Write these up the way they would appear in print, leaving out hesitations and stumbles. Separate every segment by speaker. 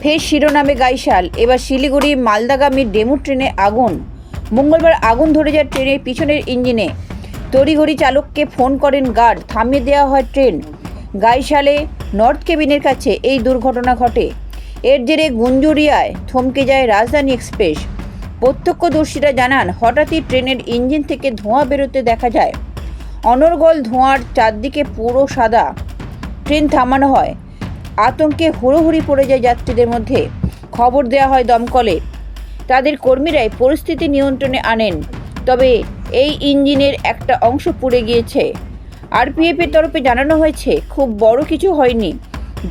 Speaker 1: ফের শিরোনামে গাইশাল, এবার শিলিগুড়ি মালদাগামী ডেমু ট্রেনে আগুন। মঙ্গলবার আগুন ধরে যায় ট্রেনের পিছনের ইঞ্জিনে। তড়িঘড়ি চালককে ফোন করেন গার্ড, থামিয়ে দেওয়া হয় ট্রেন। গাইশালে নর্থ কেবিনের কাছে এই দুর্ঘটনা ঘটে। এর জেরে গুঞ্জুরিয়ায় থমকে যায় রাজধানী এক্সপ্রেস। প্রত্যক্ষদর্শীরা জানান, হঠাৎই ট্রেনের ইঞ্জিন থেকে ধোঁয়া বেরোতে দেখা যায়। অনর্গল ধোঁয়ার চারদিকে পুরো সাদা। ট্রেন থামানো হয়। আতঙ্কে হুড়োহুড়ি পড়ে যায় যাত্রীদের মধ্যে। খবর দেওয়া হয় দমকলে। তাদের কর্মীরাই পরিস্থিতি নিয়ন্ত্রণে আনেন। তবে এই ইঞ্জিনের একটা অংশ পুড়ে গিয়েছে। আরপিএফের তরফে জানানো হয়েছে, খুব বড় কিছু হয়নি।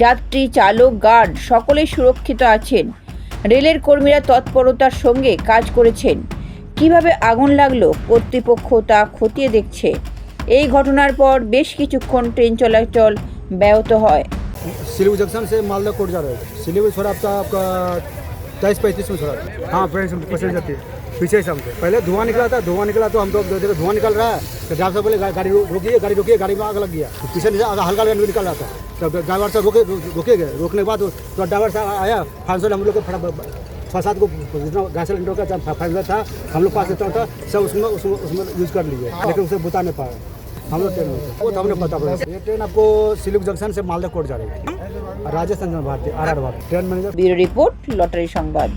Speaker 1: যাত্রী, চালক, গার্ড সকলেই সুরক্ষিত আছেন। রেলের কর্মীরা তৎপরতার সঙ্গে কাজ করেছেন। কিভাবে আগুন লাগলো কর্তৃপক্ষ তা খতিয়ে দেখছে। এই ঘটনার পর বেশ কিছুক্ষণ ট্রেন চলাচল ব্যাহত হয়।
Speaker 2: सिलीगुड़ी जंक्शन से मालदा कोर्ट जा रहे हैं। सिलीगुड़ी छोड़ा आपका 23-35 में छोड़ा। हाँ फ्रेंड्स पैसेंजर थे, पीछे से हमसे पहले धुआं निकला था। धुआं निकला तो हम तो देखो धुआं निकल रहा है तो ड्राइवर साहब बोले गाड़ी रोकिए, गाड़ी में आग लग गया। तो पीछे हल्का हल्का निकल रहा था तो ड्राइवर साहब रोके गए। रोकने के बाद तो ड्राइवर साहब आया, फांसो हम लोग को 6-7 को जितना गैस सिलेंडर का फाइनल था हम लोग पास देता था सब उसमें यूज़ कर लिए, लेकिन उसे बुता नहीं पाया हम लोग ट्रेन में। वो तो हमने पता पड़ा। ये ट्रेन आपको सिलीगुड़ी जंक्शन से मालदा कोर्ट जा रही है। Rajasthan Bharti RR Bharti train manager.
Speaker 1: Bureau report, lottery সংবাদ।